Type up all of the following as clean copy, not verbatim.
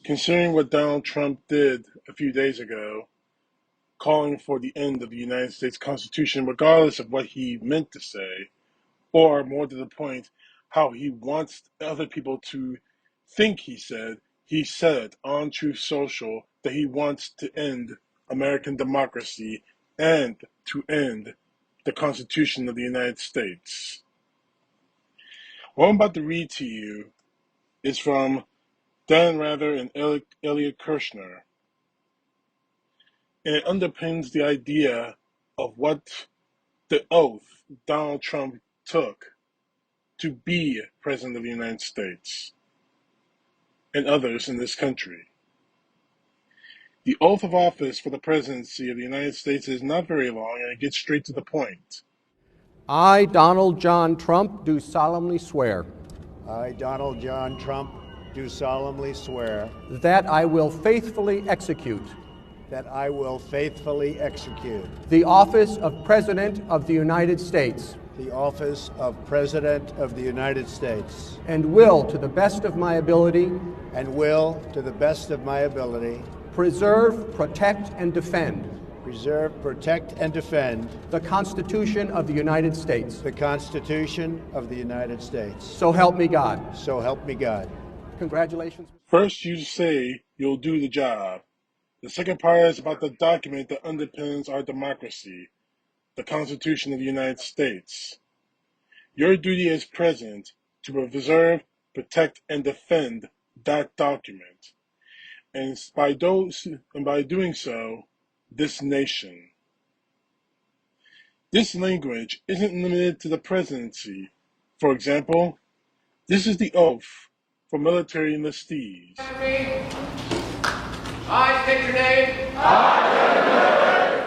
Considering what Donald Trump did a few days ago, calling for the end of the United States Constitution, regardless of what he meant to say, or more to the point, how he wants other people to think he said it on Truth Social that he wants to end American democracy and to end the Constitution of the United States. What I'm about to read to you is from Dan Rather and Elliot Kirshner, and it underpins the idea of what the oath Donald Trump took to be President of the United States and others in this country. The oath of office for the presidency of the United States is not very long, and it gets straight to the point. I, Donald John Trump, do solemnly swear I, Donald John Trump, do solemnly swear that I will faithfully execute that I will faithfully execute the office of President of the United States the office of President of the United States and will, to the best of my ability, to the best of my ability, preserve, protect, and defend preserve, protect, and defend the Constitution of the United States. the Constitution of the United States. So help me God. So help me God. Congratulations. First, you say you'll do the job. The second part is about the document that underpins our democracy, the Constitution of the United States. Your duty as president to preserve, protect, and defend that document, and by doing so, this nation. This language isn't limited to the presidency. For example, this is the oath for military enlistees. I state your name. I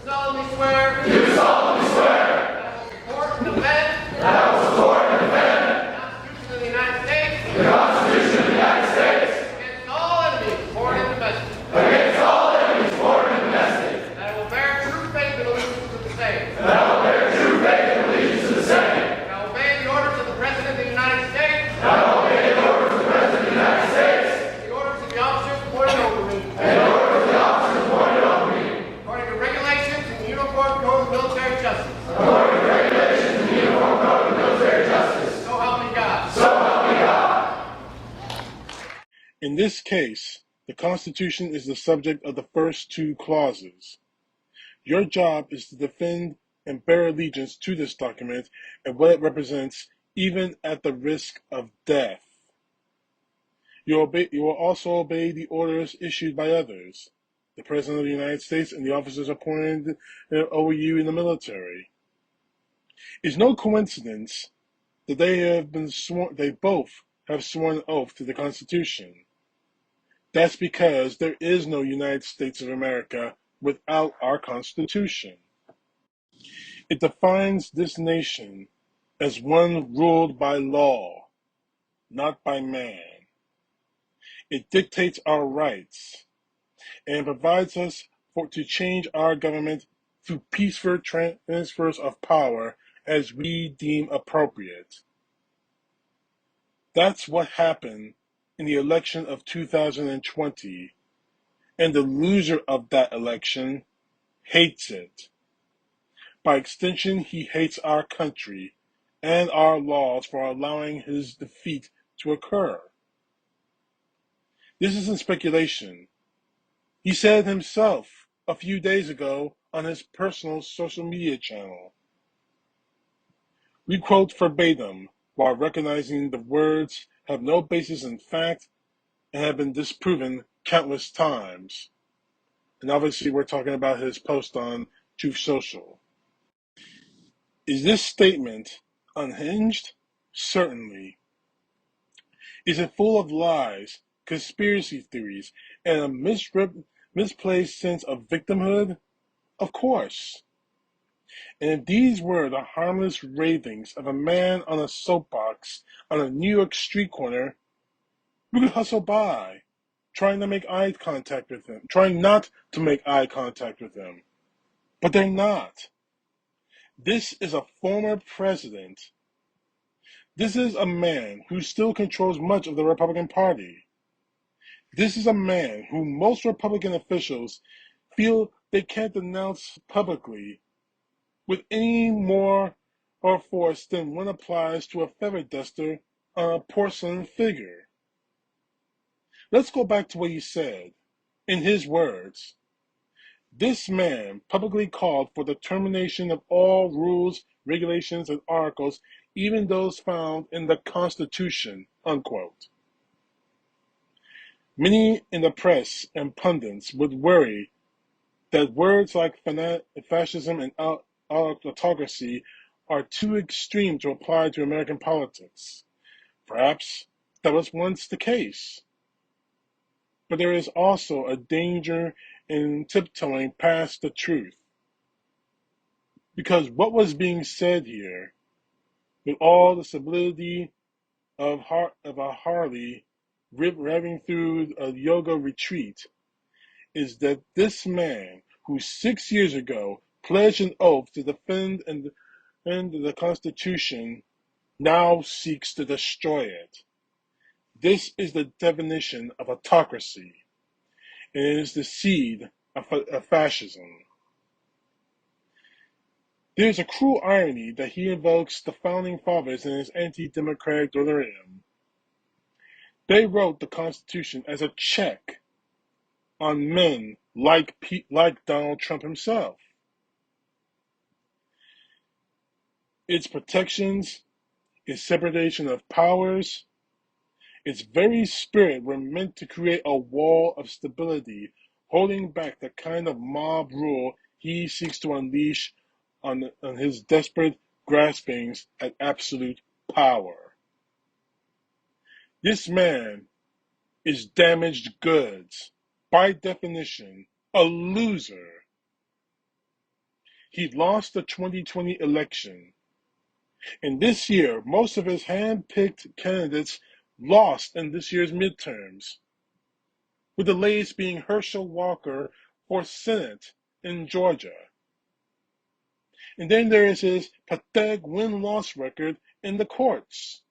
solemnly swear. Do solemnly swear. That I will support and defend. The Constitution of the United States. The Constitution of the United States. Against all enemies, foreign and domestic. Against all enemies, foreign and domestic. That I will bear true faith and allegiance to the same. That I will bear true faith and allegiance to the same. That I will obey the orders of the President of the United States. That I will obey the orders of the President of the United States. The orders of the officers appointed over me. And the orders of the officers appointed over me. According to regulations and the Uniform Code of Military Justice. According to regulations and the Uniform Code of Military Justice. So help me God. So help me God. In this case, the Constitution is the subject of the first two clauses. Your job is to defend and bear allegiance to this document and what it represents, even at the risk of death. You will also obey the orders issued by others, the President of the United States and the officers appointed over you in the military. It's no coincidence that they both have sworn an oath to the Constitution. That's because there is no United States of America without our Constitution. It defines this nation as one ruled by law, not by man. It dictates our rights and provides us to change our government through peaceful transfers of power as we deem appropriate. That's what happened in the election of 2020, and the loser of that election hates it. By extension, he hates our country and our laws for allowing his defeat to occur. This isn't speculation. He said it himself a few days ago on his personal social media channel. We quote verbatim while recognizing the words have no basis in fact and have been disproven countless times. And obviously we're talking about his post on Truth Social. Is this statement unhinged? Certainly. Is it full of lies, conspiracy theories, and a misplaced sense of victimhood? Of course. And if these were the harmless ravings of a man on a soapbox on a New York street corner, we could hustle by, trying not to make eye contact with them. But they're not. This is a former president. This is a man who still controls much of the Republican Party. This is a man who most Republican officials feel they can't denounce publicly with any more or force than one applies to a feather duster on a porcelain figure. Let's go back to what he said. In his words, this man publicly called for the termination of all rules, regulations, and articles, even those found in the Constitution, unquote. Many in the press and pundits would worry that words like fascism and autocracy are too extreme to apply to American politics. Perhaps that was once the case. But there is also a danger in tiptoeing past the truth. Because what was being said here, with all the stability of a Harley revving through a yoga retreat, is that this man who 6 years ago pledged an oath to defend the Constitution now seeks to destroy it. This is the definition of autocracy. It is the seed of fascism. There is a cruel irony that he invokes the founding fathers in his anti-democratic delirium. They wrote the Constitution as a check on men like Donald Trump himself. Its protections, its separation of powers, its very spirit were meant to create a wall of stability, holding back the kind of mob rule he seeks to unleash on his desperate graspings at absolute power. This man is damaged goods, by definition, a loser. He lost the 2020 election. And this year, most of his hand-picked candidates lost in this year's midterms, with the latest being Herschel Walker for Senate in Georgia. And then there is his pathetic win-loss record in the courts.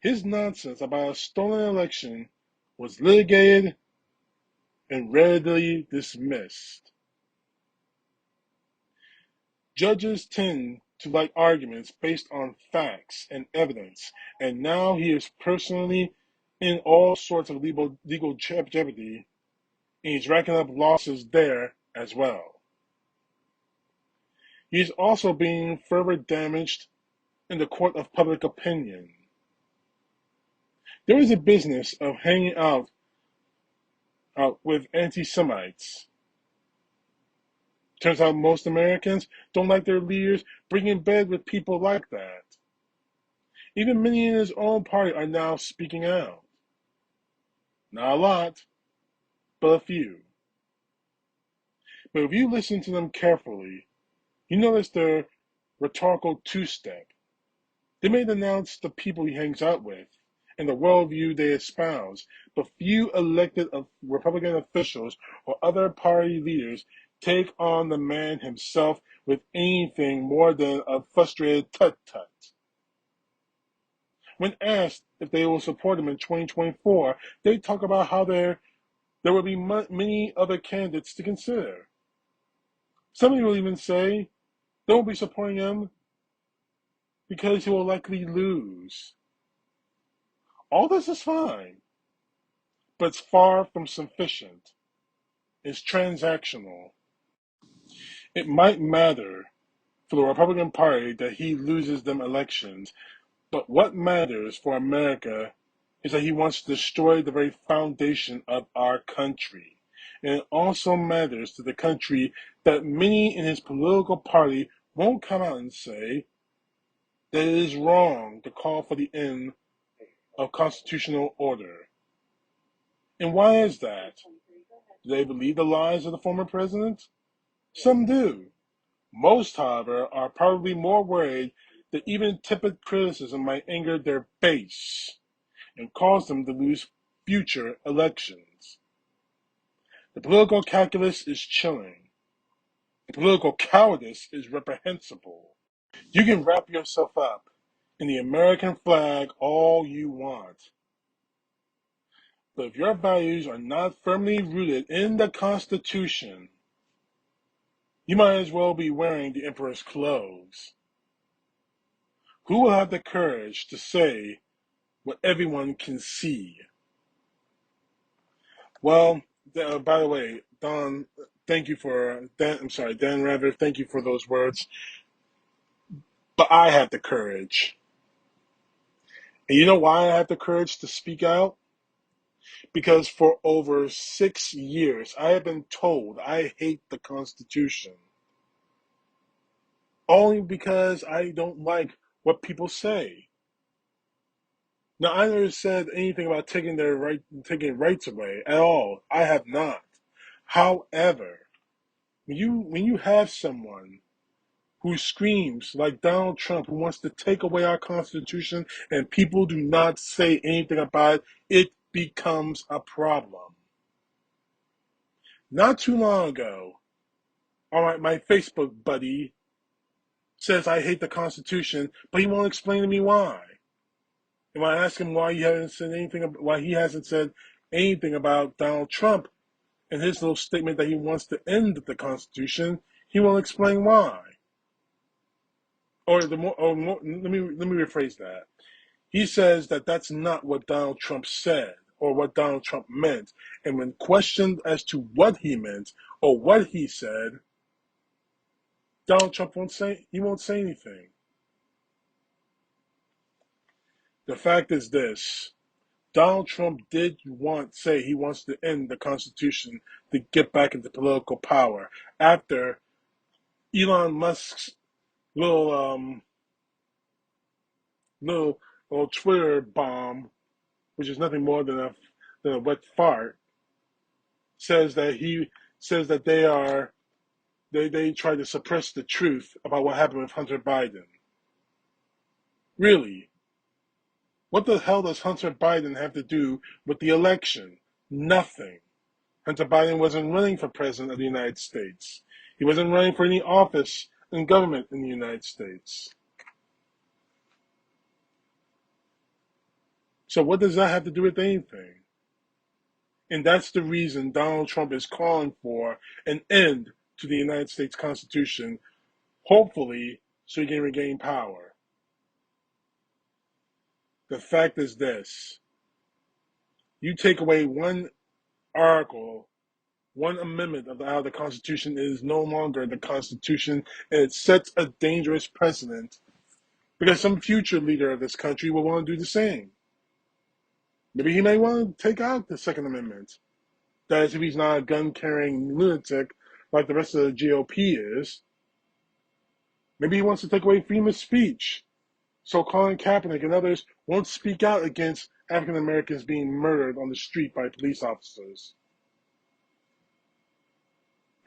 His nonsense about a stolen election was litigated and readily dismissed. Judges tend to like arguments based on facts and evidence, and now he is personally in all sorts of legal jeopardy, and he's racking up losses there as well. He is also being further damaged in the court of public opinion. There is a business of hanging out with anti-Semites. Turns out most Americans don't like their leaders being in bed with people like that. Even many in his own party are now speaking out. Not a lot, but a few. But if you listen to them carefully, you notice their rhetorical two-step. They may denounce the people he hangs out with and the worldview they espouse, but few elected Republican officials or other party leaders take on the man himself with anything more than a frustrated tut-tut. When asked if they will support him in 2024, they talk about how there will be many other candidates to consider. Some will even say they won't be supporting him because he will likely lose. All this is fine, but it's far from sufficient. It's transactional. It might matter for the Republican Party that he loses them elections, but what matters for America is that he wants to destroy the very foundation of our country. And it also matters to the country that many in his political party won't come out and say that it is wrong to call for the end of constitutional order. And why is that? Do they believe the lies of the former president? Some do. Most, however, are probably more worried that even tepid criticism might anger their base and cause them to lose future elections. The political calculus is chilling. The political cowardice is reprehensible. You can wrap yourself up in the American flag all you want, But if your values are not firmly rooted in the Constitution, you might as well be wearing the emperor's clothes. Who will have the courage to say what everyone can see? Well, by the way, Don, thank you for Dan. I'm sorry, Dan Rather. Thank you for those words. But I have the courage, and you know why I have the courage to speak out? Because for over 6 years, I have been told I hate the Constitution, only because I don't like what people say. Now, I never said anything about taking rights away at all. I have not. However, when you have someone who screams like Donald Trump, who wants to take away our Constitution, and people do not say anything about it, it becomes a problem. Not too long ago, all right, my Facebook buddy says I hate the Constitution, but he won't explain to me why. And when I ask him why he hasn't said anything about Donald Trump and his little statement that he wants to end the Constitution, he won't explain why. Let me rephrase that. He says that that's not what Donald Trump said or what Donald Trump meant. And when questioned as to what he meant or what he said, Donald Trump won't say anything. The fact is this: Donald Trump did say he wants to end the Constitution to get back into political power after Elon Musk's little little Twitter bomb, which is nothing more than a wet fart, says that they tried to suppress the truth about what happened with Hunter Biden. Really? What the hell does Hunter Biden have to do with the election? Nothing. Hunter Biden wasn't running for president of the United States. He wasn't running for any office in government in the United States. So what does that have to do with anything? And that's the reason Donald Trump is calling for an end to the United States Constitution, hopefully so he can regain power. The fact is this: you take away one article, one amendment of how the Constitution is no longer the Constitution, and it sets a dangerous precedent because some future leader of this country will want to do the same. Maybe he may want to take out the Second Amendment. That is, if he's not a gun-carrying lunatic like the rest of the GOP is. Maybe he wants to take away freedom of speech, so Colin Kaepernick and others won't speak out against African Americans being murdered on the street by police officers.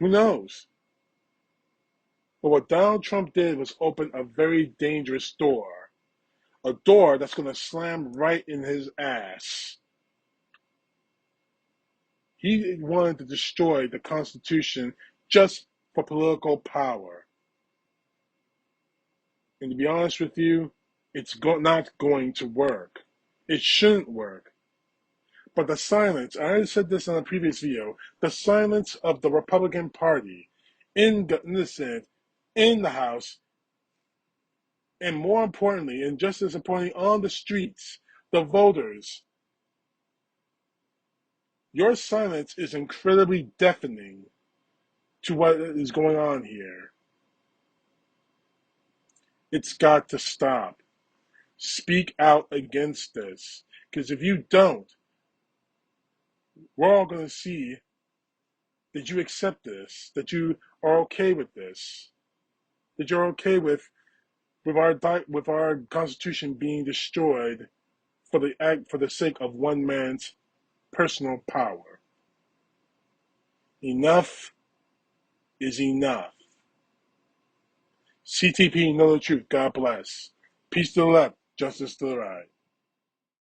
Who knows? But what Donald Trump did was open a very dangerous door. A door that's going to slam right in his ass. He wanted to destroy the Constitution just for political power. And to be honest with you, it's not going to work. It shouldn't work. But the silence, I already said this in a previous video, the silence of the Republican Party in the Senate, in the House, and more importantly, and just as importantly, on the streets, the voters. Your silence is incredibly deafening to what is going on here. It's got to stop. Speak out against this. Because if you don't, we're all going to see that you accept this, that you are okay with this, that you're okay with our Constitution being destroyed for the sake of one man's personal power. Enough is enough. CTP Know The Truth. God bless. Peace to the left, justice to the right.